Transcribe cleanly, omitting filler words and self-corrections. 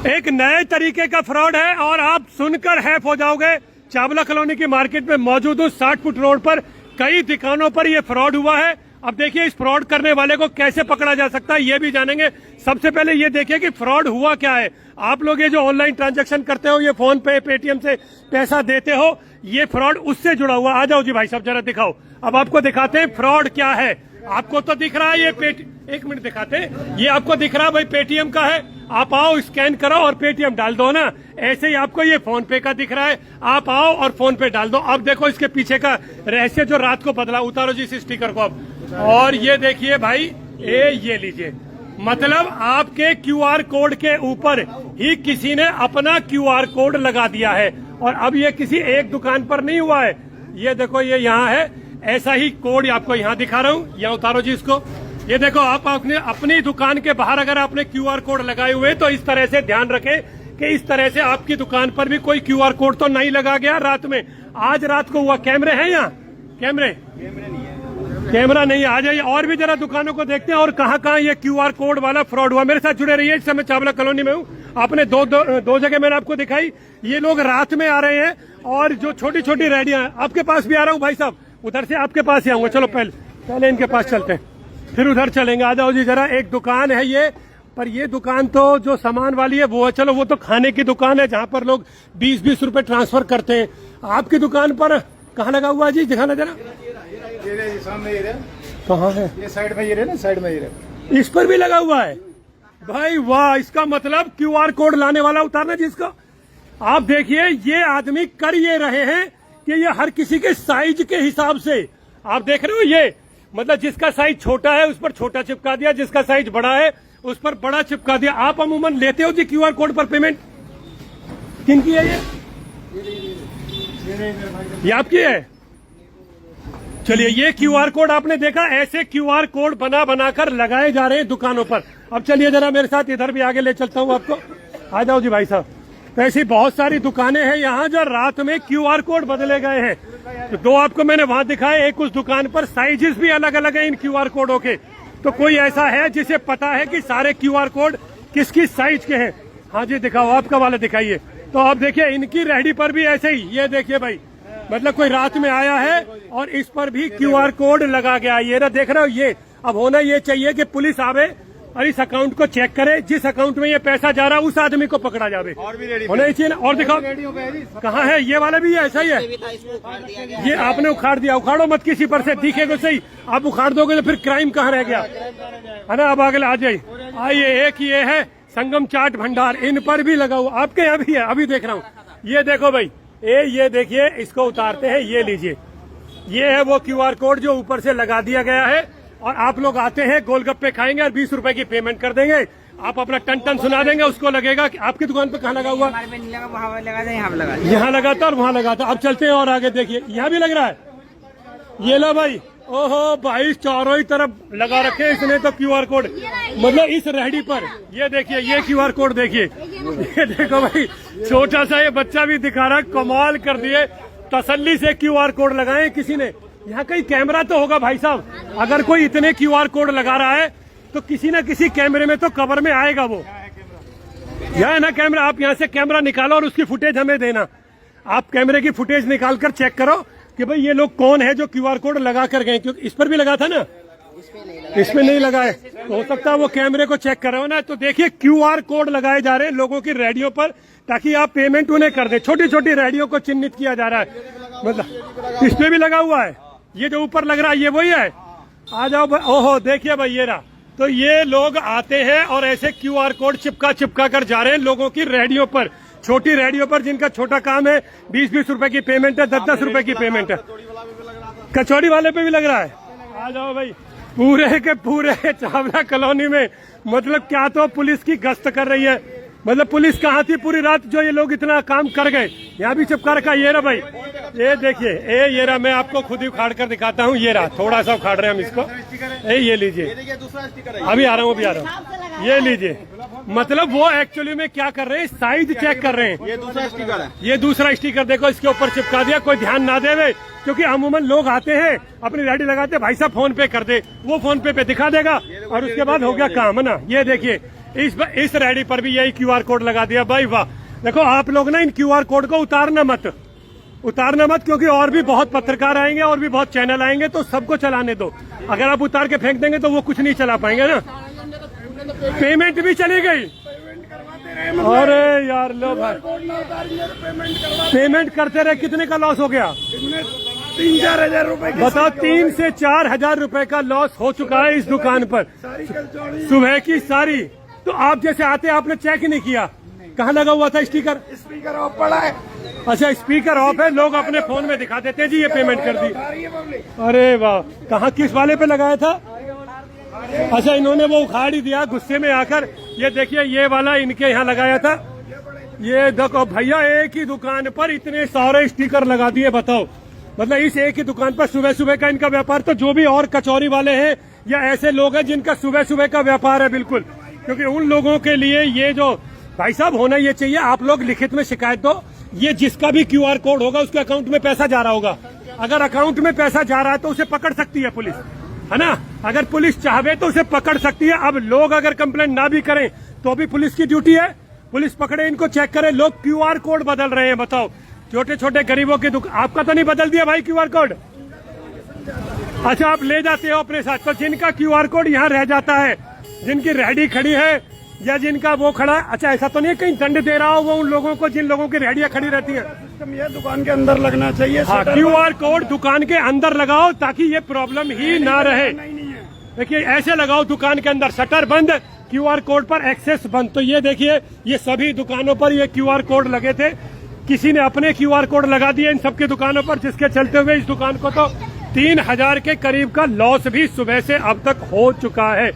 एक नए तरीके का फ्रॉड है और आप सुनकर हैफ हो जाओगे। चावला कॉलोनी की मार्केट में मौजूद हूँ, 60 फुट रोड पर कई दुकानों पर यह फ्रॉड हुआ है। अब देखिए इस फ्रॉड करने वाले को कैसे पकड़ा जा सकता है ये भी जानेंगे। सबसे पहले ये देखिए कि फ्रॉड हुआ क्या है। आप लोग ये जो ऑनलाइन ट्रांजैक्शन करते हो, ये फोन पे पेटीएम से पैसा देते हो, ये फ्रॉड उससे जुड़ा हुआ। आ जाओ जी भाई साहब जरा दिखाओ। अब आपको दिखाते हैं फ्रॉड क्या है। आपको तो दिख रहा है ये एक मिनट दिखाते हैं। ये आपको दिख रहा है भाई पेटीएम का है। आप आओ स्कैन करो और पेटीएम डाल दो ना। ऐसे ही आपको ये फोन पे का दिख रहा है, आप आओ और फोन पे डाल दो। अब देखो इसके पीछे का रहस्य जो रात को बदला। उतारो जी इस स्टिकर को अब। और ये देखिए भाई ये लीजिए, मतलब आपके क्यूआर कोड के ऊपर ही किसी ने अपना क्यूआर कोड लगा दिया है। और अब ये किसी एक दुकान पर नहीं हुआ है। ये देखो ये यहाँ है, ऐसा ही कोड आपको यहाँ दिखा रहा हूँ। यहाँ उतारो जी इसको। ये देखो आप अपनी दुकान के बाहर अगर आपने क्यूआर कोड लगाए हुए तो इस तरह से ध्यान रखें कि इस तरह से आपकी दुकान पर भी कोई क्यूआर कोड तो नहीं लगा गया रात में। आज रात को हुआ। कैमरे हैं यहाँ? कैमरा नहीं। आ जाइए और भी जरा दुकानों को देखते हैं और कहाँ कहाँ ये क्यूआर कोड वाला फ्रॉड हुआ। मेरे साथ जुड़े रहिए। इस समय चावला कॉलोनी में हूँ। आपने दो जगह मैंने आपको दिखाई। ये लोग रात में आ रहे हैं और जो छोटी छोटी रेडियां हैं, आपके पास भी आ रहा हूँ भाई साहब। उधर से आपके पास ही आऊंगा। चलो पहले इनके पास चलते हैं, फिर उधर चलेंगे। आ जाओ जी जरा। एक दुकान है ये, पर ये दुकान तो जो सामान वाली है वो है। चलो वो तो खाने की दुकान है जहाँ पर लोग 20-20 रुपए ट्रांसफर करते हैं। आपकी दुकान पर कहाँ लगा हुआ जी? दिखाना जरा। कहाँ है? ये साइड में ये रहे ना, साइड में ये रहे। इस पर भी लगा हुआ है भाई। वाह, इसका मतलब क्यूआर कोड लाने वाला उतारना जिसका। आप देखिए ये आदमी कर ये रहे हैं कि ये हर किसी के साइज के हिसाब से, आप देख रहे हो, ये मतलब जिसका साइज छोटा है उस पर छोटा चिपका दिया, जिसका साइज बड़ा है उस पर बड़ा चिपका दिया। आप अमूमन लेते हो जी क्यूआर कोड पर पेमेंट? किनकी है ये आपकी है? चलिए ये क्यूआर कोड आपने देखा, ऐसे क्यूआर कोड बनाकर लगाए जा रहे हैं दुकानों पर। अब चलिए जरा मेरे साथ इधर भी आगे ले चलता हूँ आपको। आ जाओ जी भाई साहब। तो ऐसी बहुत सारी दुकानें हैं यहाँ जो रात में क्यूआर कोड बदले गए हैं। तो दो आपको मैंने वहां दिखाए। एक उस दुकान पर साइजेस भी अलग अलग है इन क्यूआर कोडों के। तो कोई ऐसा है जिसे पता है कि सारे क्यूआर कोड किस किस साइज के हैं? हाँ जी दिखाओ, आपका वाला दिखाइए। तो आप देखिए इनकी रेहड़ी पर भी ऐसे ही, ये देखिए भाई, मतलब कोई रात में आया है और इस पर भी क्यूआर कोड लगा गया। ये ना देख रहे हो ये। अब होना ये चाहिए कि पुलिस आवे और इस अकाउंट को चेक करे, जिस अकाउंट में ये पैसा जा रहा है उस आदमी को पकड़ा जावे। होना ही चाहिए ना। और दिखाओ कहाँ है ये वाला भी, ऐसा ही है। ये आपने उखाड़ दिया। उखाड़ो मत किसी पर से, दिखेगा सही। आप उखाड़ दोगे तो फिर क्राइम कहाँ रह गया है ना। अब अगले आ जाइए। आइए, एक ये है संगम चाट भंडार, इन पर भी लगा हुआ। आपके यहाँ भी है, अभी देख रहा हूँ। ये देखो भाई, ये देखिए, इसको उतारते हैं। ये लीजिए, ये है वो क्यूआर कोड जो ऊपर से लगा दिया गया है। और आप लोग आते हैं, गोलगप्पे खाएंगे और 20 रुपए की पेमेंट कर देंगे। आप अपना टन सुना देंगे, उसको लगेगा कि आपकी दुकान पे कहाँ लगा हुआ? यहाँ लगा था और वहाँ लगा था। अब चलते हैं और आगे देखिए, यहाँ भी लग रहा है। ये लो भाई। ओहो भाई, चारों ही तरफ लगा रखे इसने तो क्यूआर कोड, मतलब इस रेहड़ी पर। ये देखिए, ये क्यूआर कोड देखिए। ये देखो भाई, छोटा सा ये बच्चा भी दिखा रहा है। कमाल कर दिए। तसल्ली से क्यूआर कोड लगाए किसी ने। यहाँ कहीं कैमरा तो होगा भाई साहब। अगर कोई इतने क्यूआर कोड लगा रहा है तो किसी न किसी कैमरे में तो कवर में आएगा वो। यहाँ है ना कैमरा। आप यहाँ से कैमरा निकालो और उसकी फुटेज हमें देना। आप कैमरे की फुटेज निकाल कर चेक करो कि भाई ये लोग कौन है जो क्यूआर कोड लगा कर गए। क्योंकि इस पर भी लगा था ना, इसमें नहीं लगा है। तो हो सकता है वो कैमरे को चेक करो ना। तो देखिए क्यूआर कोड लगाए जा रहे हैं लोगों की रेडियो पर, ताकि आप पेमेंट उन्हें कर दे। छोटी छोटी रेडियो को चिन्हित किया जा रहा है। मतलब इस पे भी लगा हुआ है। ये जो ऊपर लग रहा है ये वही है। आ जाओ। ओहो देखिए भाई, ये रहा। तो ये लोग आते हैं और ऐसे क्यूआर कोड चिपका कर जा रहे हैं लोगों की रेडियो पर, छोटी रेडियो पर, जिनका छोटा काम है। 20-20 रुपए की पेमेंट है, 10-10 रुपए की पेमेंट है। कचौड़ी वाले पे भी लग रहा है। आ जाओ भाई। पूरे के पूरे चावला कॉलोनी में मतलब क्या तो पुलिस की गश्त कर रही है। मतलब पुलिस कहाँ थी पूरी रात जो ये लोग इतना काम कर गए। यहाँ भी चिपका रखा। ये रहा भाई, ये देखिए, ये रहा। मैं आपको खुद ही उखाड़ कर दिखाता हूँ। ये रहा, थोड़ा सा उखाड़ रहे हैं हम इसको। ये लीजिए, अभी आ रहा हूँ, अभी आ रहा हूँ। ये लीजिए, मतलब वो एक्चुअली में क्या कर रहे हैं, साइज चेक कर रहे हैं। ये दूसरा स्टिकर है। ये दूसरा स्टिकर देखो, इसके ऊपर चिपका दिया। कोई ध्यान ना देवे, क्योंकि अमूमन लोग आते हैं अपनी रेडी लगाते, भाई साहब फोन पे कर दे, वो फोन पे दिखा देगा और उसके बाद हो गया काम, है ना। ये देखिए, इस रेडी पर भी यही क्यूआर कोड लगा दिया भाई वाह। देखो आप लोग ना इन क्यूआर कोड को उतारना मत क्योंकि और भी बहुत पत्रकार आएंगे और भी बहुत चैनल आएंगे, तो सबको चलाने दो। अगर आप उतार के फेंक देंगे तो वो कुछ नहीं चला पाएंगे ना। पेमेंट भी चली गई। अरे यार लो भाई, पेमेंट करते रहे, कितने का लॉस हो गया? 3-4 हजार रुपए। बताओ, 3 से 4 हजार रुपए का लॉस हो चुका है इस दुकान पर सुबह की सारी। तो आप जैसे आते आपने चेक ही नहीं किया, कहाँ लगा हुआ था स्टिकर? स्पीकर ऑफ पड़ा है। अच्छा, स्पीकर ऑफ है, लोग अपने फोन में दिखा देते हैं जी ये पेमेंट कर दी। अरे वाह, कहाँ किस वाले पे लगाया था? अच्छा, इन्होंने वो उखाड़ ही दिया गुस्से में आकर। ये देखिए, ये वाला इनके यहाँ लगाया था। ये देखो भैया, एक ही दुकान पर इतने सारे स्टिकर लगा दिए, बताओ। मतलब इस एक ही दुकान पर सुबह सुबह का इनका व्यापार। तो जो भी और कचौरी वाले हैं या ऐसे लोग हैं जिनका सुबह सुबह का व्यापार है, बिल्कुल, क्योंकि उन लोगों के लिए ये जो भाई साहब होना ये चाहिए, आप लोग लिखित में शिकायत दो। ये जिसका भी क्यूआर कोड होगा उसके अकाउंट में पैसा जा रहा होगा। अगर अकाउंट में पैसा जा रहा है तो उसे पकड़ सकती है पुलिस, है ना। अगर पुलिस चाहे तो उसे पकड़ सकती है। अब लोग अगर कंप्लेंट ना भी करें तो भी पुलिस की ड्यूटी है, पुलिस पकड़े, इनको चेक करे। लोग क्यूआर कोड बदल रहे हैं, बताओ। छोटे छोटे गरीबों की दुकान, आपका तो नहीं बदल दिया भाई क्यूआर कोड? अच्छा, आप ले जाते हो अपने साथ। तो जिनका क्यूआर कोड यहाँ रह जाता है, जिनकी रेहड़ी खड़ी है या जिनका वो खड़ा है, अच्छा ऐसा तो नहीं कहीं दंड दे रहा हो वो उन लोगों को जिन लोगों की रेहड़ियां खड़ी रहती हैं? ये दुकान के अंदर लगना चाहिए। हाँ, क्यूआर कोड दुकान के अंदर लगाओ ताकि ये प्रॉब्लम ही ना रहे। देखिए, ऐसे लगाओ दुकान के अंदर, शटर बंद, क्यूआर कोड पर एक्सेस बंद। तो ये देखिए, ये सभी दुकानों पर ये क्यूआर कोड लगे थे। किसी ने अपने क्यूआर कोड लगा दिए इन सबकी दुकानों पर, जिसके चलते हुए इस दुकान को तो 3,000 के करीब का लॉस भी सुबह से अब तक हो चुका है।